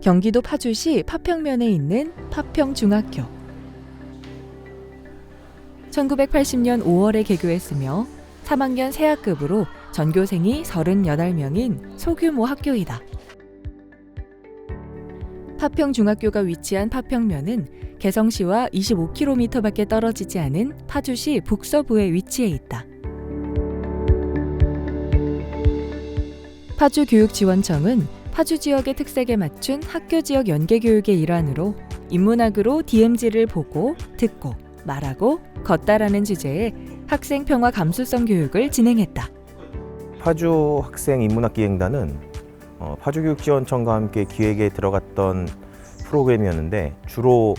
경기도 파주시 파평면에 있는 파평중학교. 1980년 5월에 개교했으며 3학년 새학급으로 전교생이 38명인 소규모 학교이다. 파평중학교가 위치한 파평면은 개성시와 25km밖에 떨어지지 않은 파주시 북서부에 위치해 있다. 파주교육지원청은 파주 지역의 특색에 맞춘 학교 지역 연계 교육의 일환으로 인문학으로 DMZ를 보고, 듣고, 말하고, 걷다라는 주제의 학생 평화 감수성 교육을 진행했다. 파주 학생 인문학 기행단은 파주교육지원청과 함께 기획에 들어갔던 프로그램이었는데 주로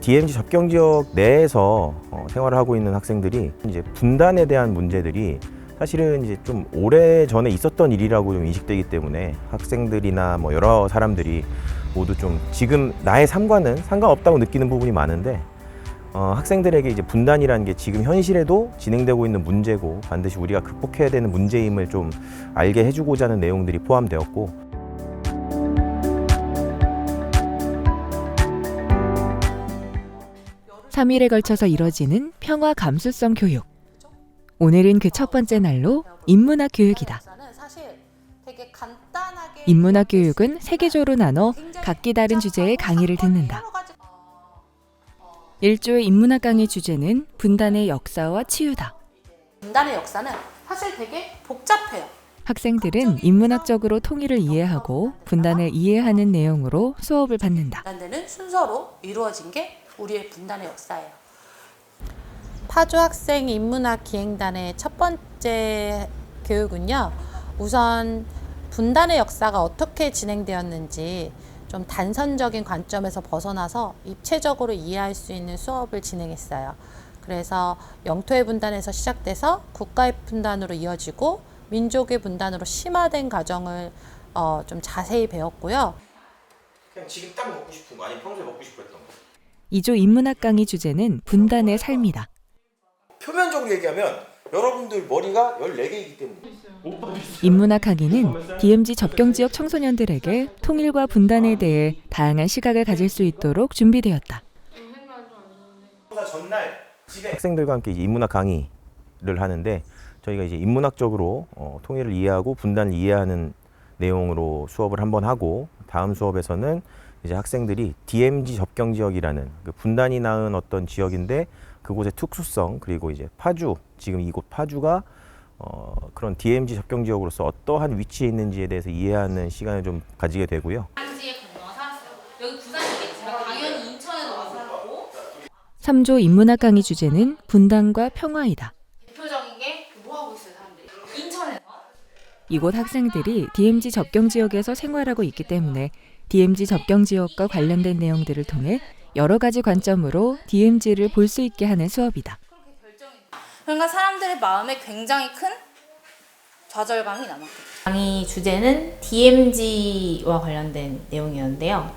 DMZ 접경 지역 내에서 생활을 하고 있는 학생들이 이제 분단에 대한 문제들이 사실은 이제 좀 오래 전에 있었던 일이라고 좀 인식되기 때문에 학생들이나 뭐 여러 사람들이 모두 좀 지금 나의 삶과는 상관없다고 느끼는 부분이 많은데 학생들에게 이제 분단이라는 게 지금 현실에도 진행되고 있는 문제고 반드시 우리가 극복해야 되는 문제임을 좀 알게 해주고자 하는 내용들이 포함되었고 3일에 걸쳐서 이뤄지는 평화 감수성 교육. 오늘은 그 첫 번째 날로 인문학 교육이다. 인문학 교육은 세계조로 나눠 각기 다른 주제의 강의를 듣는다. 1조의 인문학 강의 주제는 분단의 역사와 치유다. 분단의 역사는 사실 되게 복잡해요. 학생들은 인문학적으로 통일을 이해하고 분단을 이해하는 내용으로 수업을 받는다. 분단되는 순서로 이루어진 게 우리의 분단의 역사예요. 파주 학생 인문학 기행단의 첫 번째 교육은요. 우선 분단의 역사가 어떻게 진행되었는지 좀 단선적인 관점에서 벗어나서 입체적으로 이해할 수 있는 수업을 진행했어요. 그래서 영토의 분단에서 시작돼서 국가의 분단으로 이어지고 민족의 분단으로 심화된 과정을 좀 자세히 배웠고요. 그냥 지금 딱 먹고 싶은 거 아니면 평소에 먹고 싶어 했던 거 2조 인문학 강의 주제는 분단의 삶이다. 표면적으로 얘기하면 여러분들 머리가 14개이기 때문에 인문학 강의는 DMZ 접경 지역 청소년들에게 통일과 분단에 대해 다양한 시각을 가질 수 있도록 준비되었다. 전날 학생들과 함께 이제 인문학 강의를 하는데 저희가 이제 인문학적으로 통일을 이해하고 분단을 이해하는 내용으로 수업을 한번 하고 다음 수업에서는 이제 학생들이 DMZ 접경 지역이라는 그 분단이 낳은 어떤 지역인데 그곳의 특수성 그리고 이제 파주 지금 이곳 파주가 그런 DMZ 접경 지역으로서 어떠한 위치에 있는지에 대해서 이해하는 시간을 좀 가지게 되고요. 한지에 건너서 살았어요. 여기 부산이겠지. 당연히 인천에 와서 살았고. 3조 인문학 강의 주제는 분단과 평화이다. 대표적인 게 뭐 하고 있어요, 사람들이? 인천에서. 이곳 학생들이 DMZ 접경 지역에서 생활하고 있기 때문에 DMZ 접경 지역과 관련된 내용들을 통해 여러 가지 관점으로 DMZ를 볼 수 있게 하는 수업이다. 그러니까 사람들의 마음에 굉장히 큰 좌절감이 남았거든요. 강의 주제는 DMZ와 관련된 내용이었는데요.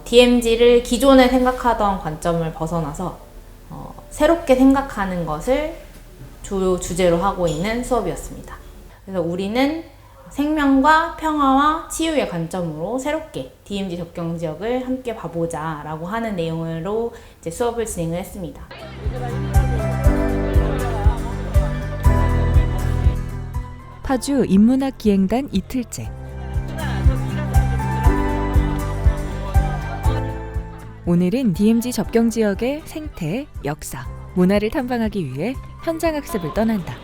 DMZ를 기존에 생각하던 관점을 벗어나서 새롭게 생각하는 것을 주요 주제로 하고 있는 수업이었습니다. 그래서 우리는 생명과 평화와 치유의 관점으로 새롭게 DMZ 접경 지역을 함께 봐보자 라고 하는 내용으로 이제 수업을 진행을 했습니다. 파주 인문학 기행단 이틀째. 오늘은 DMZ 접경 지역의 생태, 역사, 문화를 탐방하기 위해 현장 학습을 떠난다.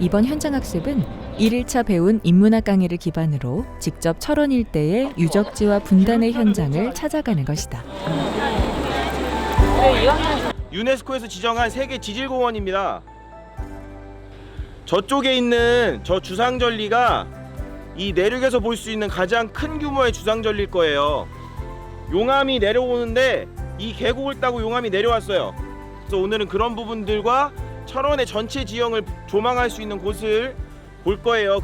이번 현장 학습은 1일차 배운 인문학 강의를 기반으로 직접 철원 일대의 유적지와 분단의 현장을 찾아가는 것이다. 유네스코에서 지정한 세계 지질공원입니다. 저쪽에 있는 저 주상절리가 이 내륙에서 볼 수 있는 가장 큰 규모의 주상절리일 거예요. 용암이 내려오는데 이 계곡을 따고 용암이 내려왔어요. 그래서 오늘은 그런 부분들과 철원의 전체 지형을 조망할 수 있는 곳을 볼 거예요.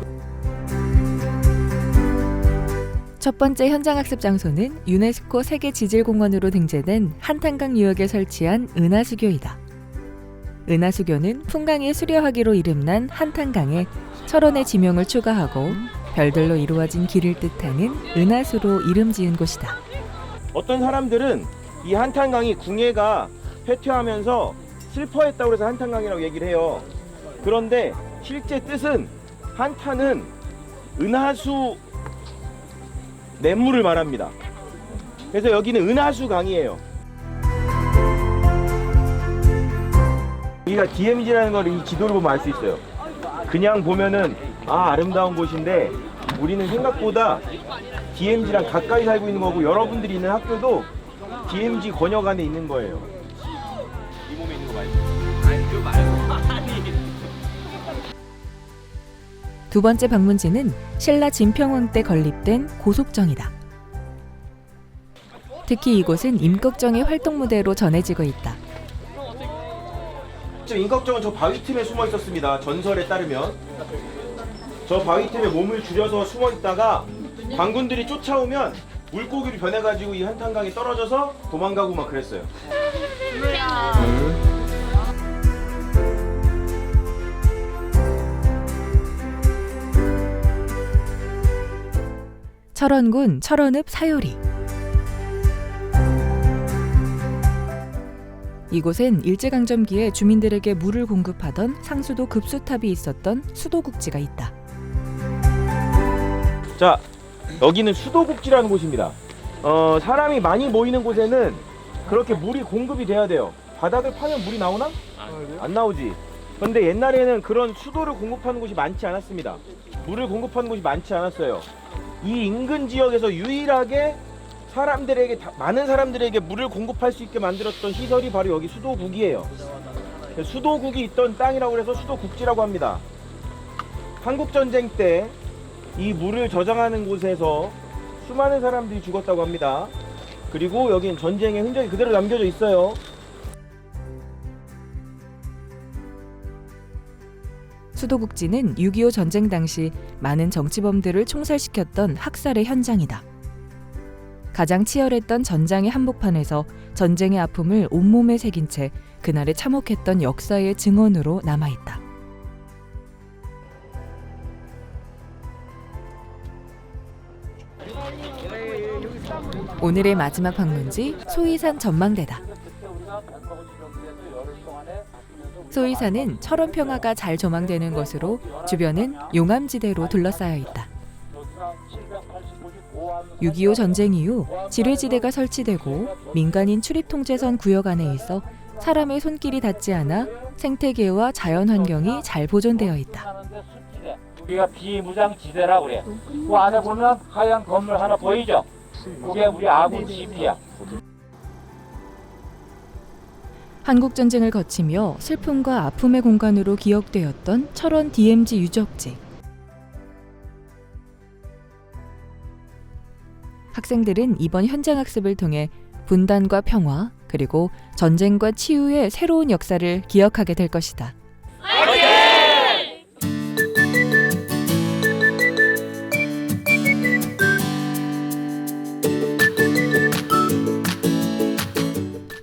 첫 번째 현장학습 장소는 유네스코 세계지질공원으로 등재된 한탄강 유역에 설치한 은하수교이다. 은하수교는 풍강의 수려하기로 이름난 한탄강에 철원의 지명을 추가하고 별들로 이루어진 길을 뜻하는 은하수로 이름 지은 곳이다. 어떤 사람들은 이 한탄강이 궁예가 폐퇴하면서 슬퍼했다고 해서 한탄강이라고 얘기를 해요. 그런데 실제 뜻은 한탄은 은하수 냇물을 말합니다. 그래서 여기는 은하수 강이에요. 우리가 DMZ라는 걸 이 지도를 보면 알 수 있어요. 그냥 보면은 아름다운 곳인데 우리는 생각보다 DMZ랑 가까이 살고 있는 거고, 여러분들이 있는 학교도 DMZ 권역 안에 있는 거예요. 이 몸에 있는 거 말고. 아니 그거 말고. 두 번째 방문지는 신라 진평왕 때 건립된 고속정이다. 특히 이곳은 임꺽정의 활동 무대로 전해지고 있다. 임꺽정은 저 바위 틈에 숨어 있었습니다. 전설에 따르면 저 바위 틈에 몸을 줄여서 숨어 있다가 관군들이 쫓아오면 물고기로 변해가지고 이 한탄강에 떨어져서 도망가고 막 그랬어요. 철원군 철원읍 사요리. 이곳엔 일제강점기에 주민들에게 물을 공급하던 상수도 급수탑이 있었던 수도국지가 있다. 자, 여기는 수도국지라는 곳입니다. 사람이 많이 모이는 곳에는 그렇게 물이 공급이 돼야 돼요. 바닥을 파면 물이 나오나? 안 나오지. 그런데 옛날에는 그런 수도를 공급하는 곳이 많지 않았습니다. 물을 공급하는 곳이 많지 않았어요. 이 인근 지역에서 유일하게 많은 사람들에게 물을 공급할 수 있게 만들었던 시설이 바로 여기 수도국이에요. 수도국이 있던 땅이라고 해서 수도국지라고 합니다. 한국전쟁 때 이 물을 저장하는 곳에서 수많은 사람들이 죽었다고 합니다. 그리고 여기는 전쟁의 흔적이 그대로 남겨져 있어요. 수도국지는 6.25 전쟁 당시 많은 정치범들을 총살시켰던 학살의 현장이다. 가장 치열했던 전장의 한복판에서 전쟁의 아픔을 온몸에 새긴 채 그날을 참혹했던 역사의 증언으로 남아있다. 오늘의 마지막 방문지 소위산 전망대다. 소위산은 철원 평화가 잘 조망되는 곳으로 주변은 용암지대로 둘러싸여 있다. 6.25 전쟁 이후 지뢰지대가 설치되고 민간인 출입통제선 구역 안에 있어 사람의 손길이 닿지 않아 생태계와 자연환경이 잘 보존되어 있다. 우리가 비무장지대라고 그래. 그 안에 보면 하얀 건물 하나 보이죠? 그게 우리 아군 집이야. 한국전쟁을 거치며 슬픔과 아픔의 공간으로 기억되었던 철원 DMZ 유적지. 학생들은 이번 현장학습을 통해 분단과 평화, 그리고 전쟁과 치유의 새로운 역사를 기억하게 될 것이다.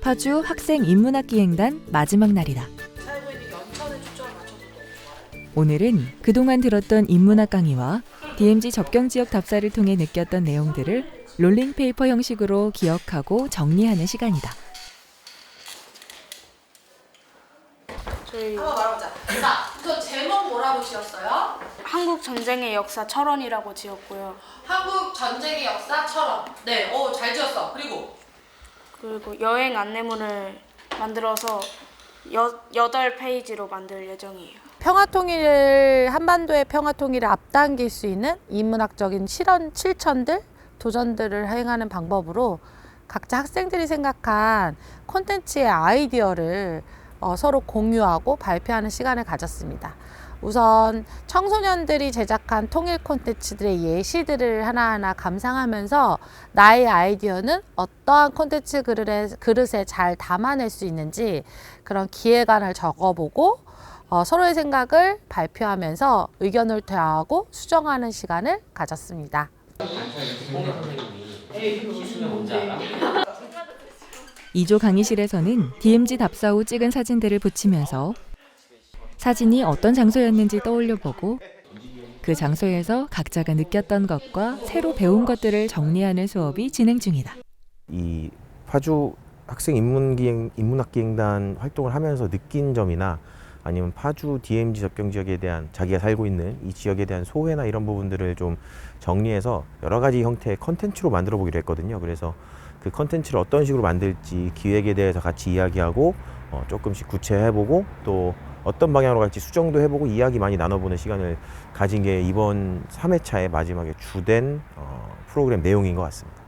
파주 학생 인문학기행단 마지막 날이다. 오늘은 그동안 들었던 인문학 강의와 DMZ 접경지역 답사를 통해 느꼈던 내용들을 롤링페이퍼 형식으로 기억하고 정리하는 시간이다. 한번 말해보자. 자, 우선 제목 뭐라고 지었어요? 한국 전쟁의 역사 철원이라고 지었고요. 한국 전쟁의 역사 철원. 네, 잘 지었어. 그리고 여행 안내문을 만들어서 8페이지로 만들 예정이에요. 한반도의 평화통일을 앞당길 수 있는 인문학적인 실천들, 도전들을 행하는 방법으로 각자 학생들이 생각한 콘텐츠의 아이디어를 서로 공유하고 발표하는 시간을 가졌습니다. 우선 청소년들이 제작한 통일 콘텐츠들의 예시들을 하나하나 감상하면서 나의 아이디어는 어떠한 콘텐츠 그릇에 잘 담아낼 수 있는지 그런 기획안을 적어보고 서로의 생각을 발표하면서 의견을 대화하고 수정하는 시간을 가졌습니다. 이조 강의실에서는 DMZ 답사 후 찍은 사진들을 붙이면서 사진이 어떤 장소였는지 떠올려보고 그 장소에서 각자가 느꼈던 것과 새로 배운 것들을 정리하는 수업이 진행 중이다. 이 파주 학생 인문학기행단 활동을 하면서 느낀 점이나 아니면 파주 DMZ 접경 지역에 대한 자기가 살고 있는 이 지역에 대한 소회나 이런 부분들을 좀 정리해서 여러 가지 형태의 컨텐츠로 만들어 보기로 했거든요. 그래서 그 컨텐츠를 어떤 식으로 만들지 기획에 대해서 같이 이야기하고 조금씩 구체해보고 또 어떤 방향으로 갈지 수정도 해보고 이야기 많이 나눠보는 시간을 가진 게 이번 3회차의 마지막에 주된 프로그램 내용인 것 같습니다.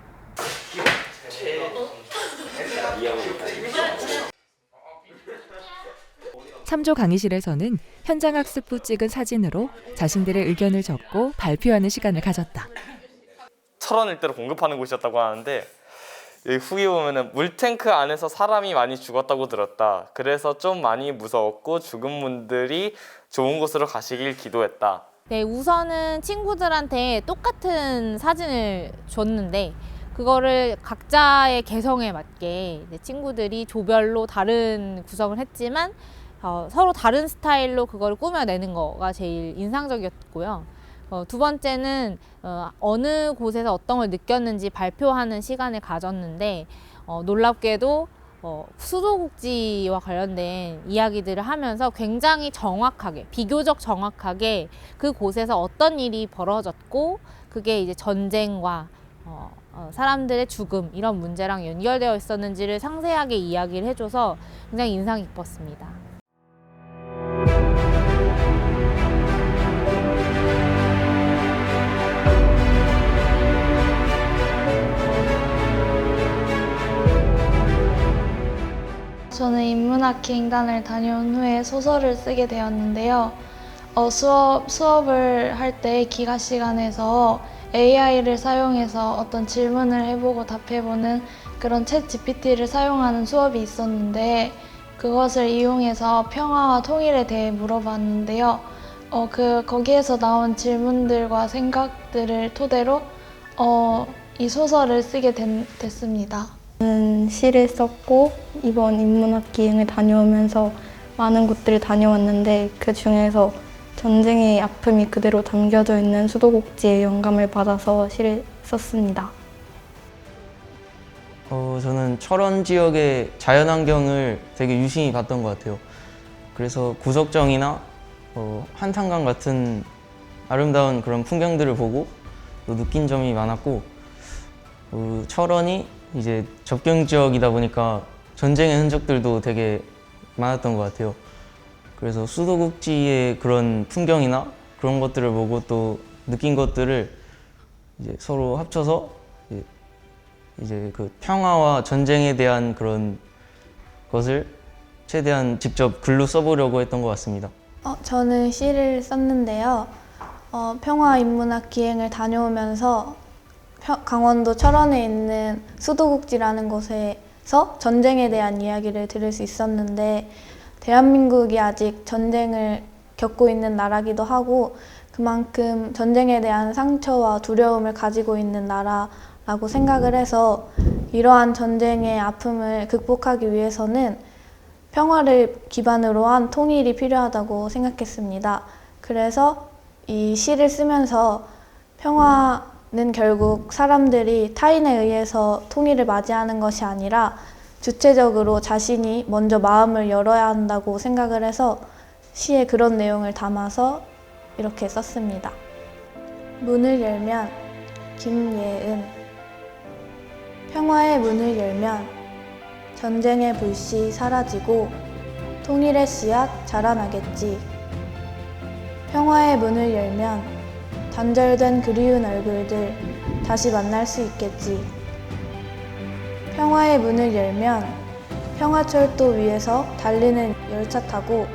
삼조 강의실에서는 현장 학습 후 찍은 사진으로 자신들의 의견을 적고 발표하는 시간을 가졌다. 철원 일대로 공급하는 곳이었다고 하는데 여기 후기 보면은 물탱크 안에서 사람이 많이 죽었다고 들었다. 그래서 좀 많이 무서웠고 죽은 분들이 좋은 곳으로 가시길 기도했다. 네, 우선은 친구들한테 똑같은 사진을 줬는데 그거를 각자의 개성에 맞게 이제 친구들이 조별로 다른 구성을 했지만 서로 다른 스타일로 그걸 꾸며내는 거가 제일 인상적이었고요. 두 번째는 어느 곳에서 어떤 걸 느꼈는지 발표하는 시간을 가졌는데 놀랍게도 수도국지와 관련된 이야기들을 하면서 굉장히 정확하게, 비교적 정확하게 그 곳에서 어떤 일이 벌어졌고 그게 이제 전쟁과 사람들의 죽음 이런 문제랑 연결되어 있었는지를 상세하게 이야기를 해줘서 굉장히 인상 깊었습니다. 저는 인문학기행단을 다녀온 후에 소설을 쓰게 되었는데요. 수업을 할 때 기가 시간에서 AI를 사용해서 어떤 질문을 해보고 답해보는 그런 챗 GPT를 사용하는 수업이 있었는데 그것을 이용해서 평화와 통일에 대해 물어봤는데요. 거기에서 나온 질문들과 생각들을 토대로 이 소설을 쓰게 됐습니다. 저는 시를 썼고 이번 인문학기행을 다녀오면서 많은 곳들을 다녀왔는데 그 중에서 전쟁의 아픔이 그대로 담겨져 있는 수도꼭지에 영감을 받아서 시를 썼습니다. 저는 철원 지역의 자연환경을 되게 유심히 봤던 것 같아요. 그래서 구석정이나 한탄강 같은 아름다운 그런 풍경들을 보고 또 느낀 점이 많았고 철원이 이제 접경 지역이다 보니까 전쟁의 흔적들도 되게 많았던 것 같아요. 그래서 수도국지의 그런 풍경이나 그런 것들을 보고 또 느낀 것들을 이제 서로 합쳐서 이제 그 평화와 전쟁에 대한 그런 것을 최대한 직접 글로 써보려고 했던 것 같습니다. 저는 시를 썼는데요. 평화인문학기행을 다녀오면서 강원도 철원에 있는 수도국지라는 곳에서 전쟁에 대한 이야기를 들을 수 있었는데 대한민국이 아직 전쟁을 겪고 있는 나라기도 하고 그만큼 전쟁에 대한 상처와 두려움을 가지고 있는 나라라고 생각을 해서 이러한 전쟁의 아픔을 극복하기 위해서는 평화를 기반으로 한 통일이 필요하다고 생각했습니다. 그래서 이 시를 쓰면서 평화는 결국 사람들이 타인에 의해서 통일을 맞이하는 것이 아니라 주체적으로 자신이 먼저 마음을 열어야 한다고 생각을 해서 시에 그런 내용을 담아서 이렇게 썼습니다. 문을 열면 김예은. 평화의 문을 열면 전쟁의 불씨 사라지고 통일의 씨앗 자라나겠지. 평화의 문을 열면 단절된 그리운 얼굴들 다시 만날 수 있겠지. 평화의 문을 열면 평화철도 위에서 달리는 열차 타고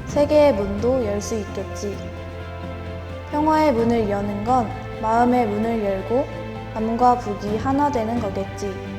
세계의 문도 열 수 있겠지. 평화의 문을 여는 건 마음의 문을 열고 남과 북이 하나 되는 거겠지.